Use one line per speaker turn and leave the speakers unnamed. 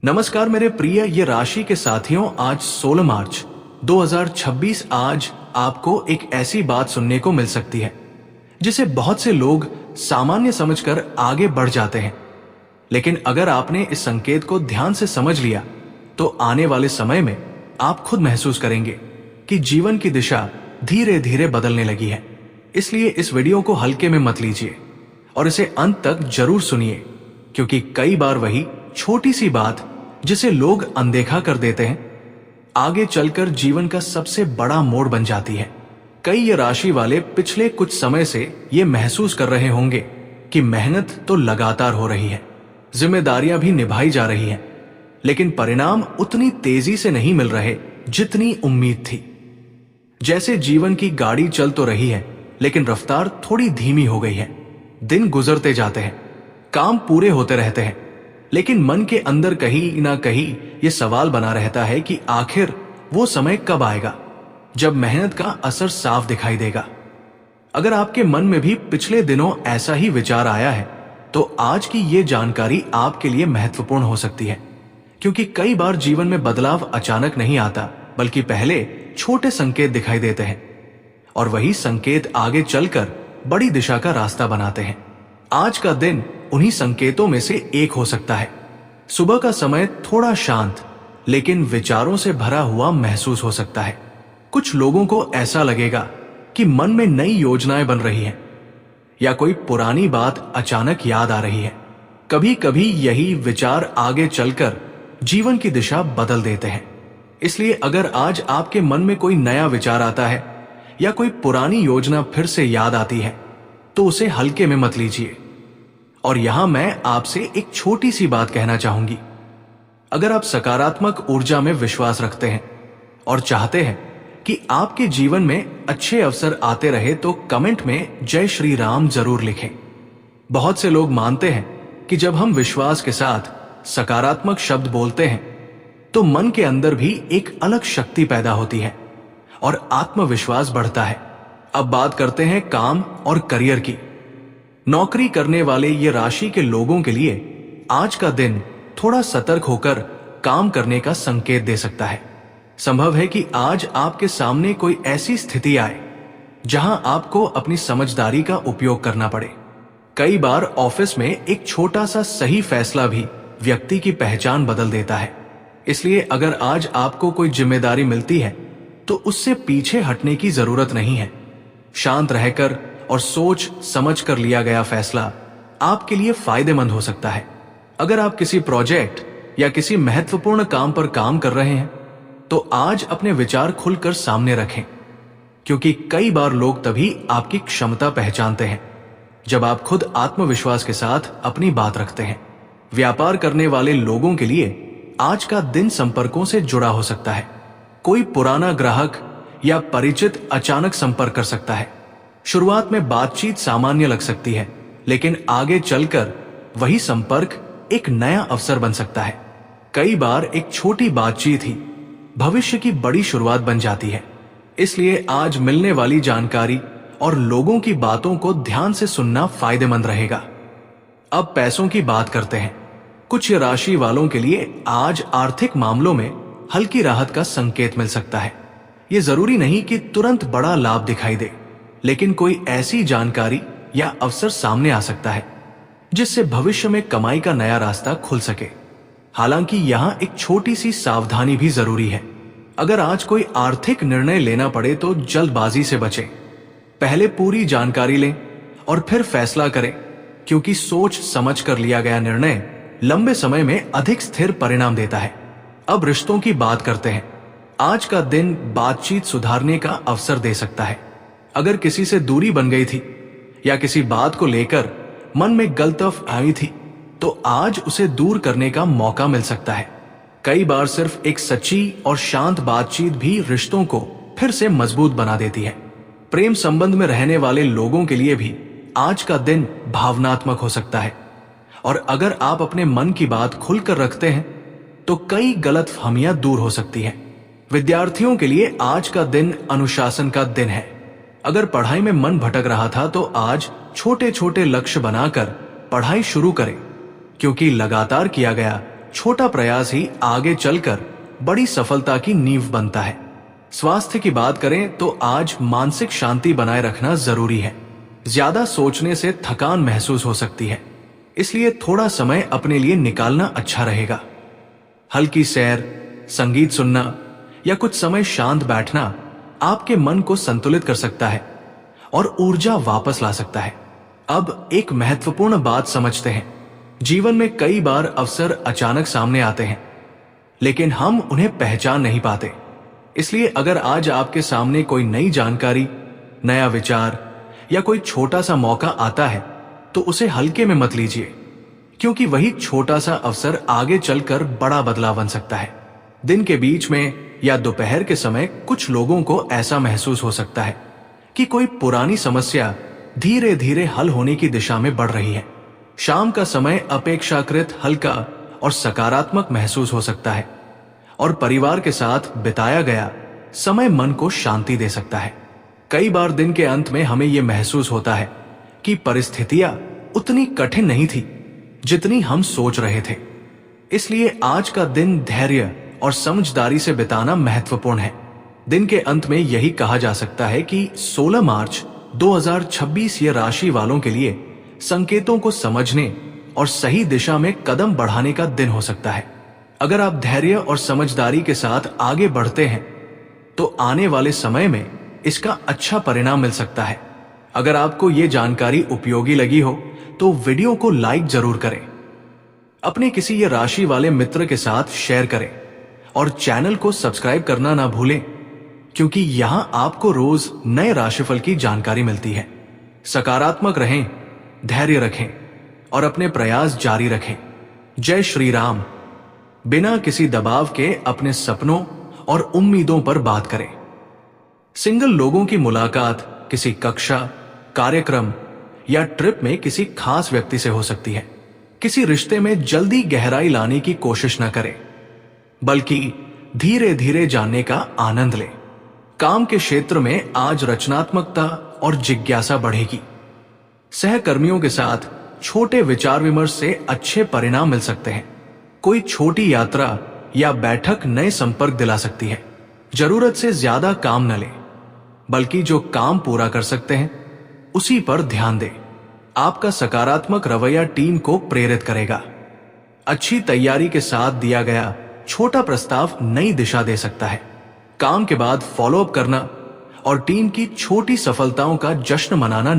नमस्कार मेरे प्रिय ये राशि के साथियों, आज 16 मार्च 2026 आज आपको एक ऐसी बात सुनने को मिल सकती है जिसे बहुत से लोग सामान्य समझकर आगे बढ़ जाते हैं। लेकिन अगर आपने इस संकेत को ध्यान से समझ लिया तो आने वाले समय में आप खुद महसूस करेंगे कि जीवन की दिशा धीरे धीरे बदलने लगी है। इसलिए इस वीडियो को हल्के में मत लीजिए और इसे अंत तक जरूर सुनिए, क्योंकि कई बार वही छोटी सी बात जिसे लोग अनदेखा कर देते हैं आगे चलकर जीवन का सबसे बड़ा मोड़ बन जाती है। कई ये राशि वाले पिछले कुछ समय से ये महसूस कर रहे होंगे कि मेहनत तो लगातार हो रही है, जिम्मेदारियां भी निभाई जा रही हैं, लेकिन परिणाम उतनी तेजी से नहीं मिल रहे जितनी उम्मीद थी। जैसे जीवन की गाड़ी चल तो रही है लेकिन रफ्तार थोड़ी धीमी हो गई है। दिन गुजरते जाते हैं, काम पूरे होते रहते हैं, लेकिन मन के अंदर कहीं ना कहीं ये सवाल बना रहता है कि आखिर वो समय कब आएगा जब मेहनत का असर साफ दिखाई देगा। अगर आपके मन में भी पिछले दिनों ऐसा ही विचार आया है तो आज की ये जानकारी आपके लिए महत्वपूर्ण हो सकती है, क्योंकि कई बार जीवन में बदलाव अचानक नहीं आता, बल्कि पहले छोटे संकेत दिखाई देते हैं और वही संकेत आगे चलकर बड़ी दिशा का रास्ता बनाते हैं। आज का दिन उन्हीं संकेतों में से एक हो सकता है। सुबह का समय थोड़ा शांत लेकिन विचारों से भरा हुआ महसूस हो सकता है। कुछ लोगों को ऐसा लगेगा कि मन में नई योजनाएं बन रही हैं या कोई पुरानी बात अचानक याद आ रही है। कभी कभी यही विचार आगे चलकर जीवन की दिशा बदल देते हैं। इसलिए अगर आज आपके मन में कोई नया विचार आता है या कोई पुरानी योजना फिर से याद आती है तो उसे हल्के में मत लीजिए। और यहां मैं आपसे एक छोटी सी बात कहना चाहूंगी। अगर आप सकारात्मक ऊर्जा में विश्वास रखते हैं और चाहते हैं कि आपके जीवन में अच्छे अवसर आते रहे तो कमेंट में जय श्री राम जरूर लिखें। बहुत से लोग मानते हैं कि जब हम विश्वास के साथ सकारात्मक शब्द बोलते हैं तो मन के अंदर भी एक अलग शक्ति पैदा होती है और आत्मविश्वास बढ़ता है। अब बात करते हैं काम और करियर की। नौकरी करने वाले ये राशि के लोगों के लिए आज का दिन थोड़ा सतर्क होकर काम करने का संकेत दे सकता है। संभव है कि आज आपके सामने कोई ऐसी स्थिति आए जहां आपको अपनी समझदारी का उपयोग करना पड़े। कई बार ऑफिस में एक छोटा सा सही फैसला भी व्यक्ति की पहचान बदल देता है। इसलिए अगर आज आपको कोई जिम्मेदारी मिलती है तो उससे पीछे हटने की जरूरत नहीं है। शांत रहकर और सोच समझ कर लिया गया फैसला आपके लिए फायदेमंद हो सकता है। अगर आप किसी प्रोजेक्ट या किसी महत्वपूर्ण काम पर काम कर रहे हैं तो आज अपने विचार खुलकर सामने रखें, क्योंकि कई बार लोग तभी आपकी क्षमता पहचानते हैं जब आप खुद आत्मविश्वास के साथ अपनी बात रखते हैं। व्यापार करने वाले लोगों के लिए आज का दिन संपर्कों से जुड़ा हो सकता है। कोई पुराना ग्राहक या परिचित अचानक संपर्क कर सकता है। शुरुआत में बातचीत सामान्य लग सकती है, लेकिन आगे चलकर वही संपर्क एक नया अवसर बन सकता है। कई बार एक छोटी बातचीत ही भविष्य की बड़ी शुरुआत बन जाती है। इसलिए आज मिलने वाली जानकारी और लोगों की बातों को ध्यान से सुनना फायदेमंद रहेगा। अब पैसों की बात करते हैं। कुछ राशि वालों के लिए आज आर्थिक मामलों में हल्की राहत का संकेत मिल सकता है। ये जरूरी नहीं कि तुरंत बड़ा लाभ दिखाई दे, लेकिन कोई ऐसी जानकारी या अवसर सामने आ सकता है जिससे भविष्य में कमाई का नया रास्ता खुल सके। हालांकि यहां एक छोटी सी सावधानी भी जरूरी है। अगर आज कोई आर्थिक निर्णय लेना पड़े तो जल्दबाजी से बचें। पहले पूरी जानकारी लें और फिर फैसला करें, क्योंकि सोच समझ कर लिया गया निर्णय लंबे समय में अधिक स्थिर परिणाम देता है। अब रिश्तों की बात करते हैं। आज का दिन बातचीत सुधारने का अवसर दे सकता है। अगर किसी से दूरी बन गई थी या किसी बात को लेकर मन में गलतफहमी थी तो आज उसे दूर करने का मौका मिल सकता है। कई बार सिर्फ एक सच्ची और शांत बातचीत भी रिश्तों को फिर से मजबूत बना देती है। प्रेम संबंध में रहने वाले लोगों के लिए भी आज का दिन भावनात्मक हो सकता है, और अगर आप अपने मन की बात खुलकर रखते हैं तो कई गलतफहमियां दूर हो सकती हैं। विद्यार्थियों के लिए आज का दिन अनुशासन का दिन है। अगर पढ़ाई में मन भटक रहा था तो आज छोटे छोटे लक्ष्य बनाकर पढ़ाई शुरू करें, क्योंकि लगातार किया गया छोटा प्रयास ही आगे चलकर बड़ी सफलता की नींव बनता है। स्वास्थ्य की बात करें तो आज मानसिक शांति बनाए रखना जरूरी है। ज्यादा सोचने से थकान महसूस हो सकती है, इसलिए थोड़ा समय अपने लिए निकालना अच्छा रहेगा। हल्की सैर, संगीत सुनना या कुछ समय शांत बैठना आपके मन को संतुलित कर सकता है और ऊर्जा वापस ला सकता है। अब एक महत्वपूर्ण बात समझते हैं। जीवन में कई बार अवसर अचानक सामने आते हैं, लेकिन हम उन्हें पहचान नहीं पाते। इसलिए अगर आज आपके सामने कोई नई जानकारी, नया विचार या कोई छोटा सा मौका आता है, तो उसे हल्के में मत लीजिए, क्योंकि वही छोटा सा अवसर आगे चलकर बड़ा बदलाव बन सकता है। दिन के बीच में या दोपहर के समय कुछ लोगों को ऐसा महसूस हो सकता है कि कोई पुरानी समस्या धीरे धीरे हल होने की दिशा में बढ़ रही है। शाम का समय अपेक्षाकृत हल्का और सकारात्मक महसूस हो सकता है और परिवार के साथ बिताया गया समय मन को शांति दे सकता है। कई बार दिन के अंत में हमें यह महसूस होता है कि परिस्थितियां उतनी कठिन नहीं थी जितनी हम सोच रहे थे। इसलिए आज का दिन धैर्य और समझदारी से बिताना महत्वपूर्ण है। दिन के अंत में यही कहा जा सकता है कि 16 मार्च 2026 ये राशि वालों के लिए संकेतों को समझने और सही दिशा में कदम बढ़ाने का दिन हो सकता है। अगर आप धैर्य और समझदारी के साथ आगे बढ़ते हैं, तो आने वाले समय में इसका अच्छा परिणाम मिल सकता है। अगर आपको ये जानकारी उपयोगी लगी हो, तो वीडियो को लाइक जरूर करें, अपने किसी ये राशि वाले मित्र के साथ शेयर करें और चैनल को सब्सक्राइब करना ना भूलें, क्योंकि यहां आपको रोज नए राशिफल की जानकारी मिलती है। सकारात्मक रहें, धैर्य रखें और अपने प्रयास जारी रखें। जय श्री राम। बिना किसी दबाव के अपने सपनों और उम्मीदों पर बात करें। सिंगल लोगों की मुलाकात किसी कक्षा, कार्यक्रम या ट्रिप में किसी खास व्यक्ति से हो सकती है। किसी रिश्ते में जल्दी गहराई लाने की कोशिश न करें, बल्कि धीरे धीरे जानने का आनंद लें। काम के क्षेत्र में आज रचनात्मकता और जिज्ञासा बढ़ेगी। सहकर्मियों के साथ छोटे विचार विमर्श से अच्छे परिणाम मिल सकते हैं। कोई छोटी यात्रा या बैठक नए संपर्क दिला सकती है। जरूरत से ज्यादा काम न लें, बल्कि जो काम पूरा कर सकते हैं उसी पर ध्यान दें। आपका सकारात्मक रवैया टीम को प्रेरित करेगा। अच्छी तैयारी के साथ दिया गया छोटा प्रस्ताव नई दिशा दे सकता है। काम के बाद फॉलोअप करना और टीम की छोटी सफलताओं का जश्न मनाना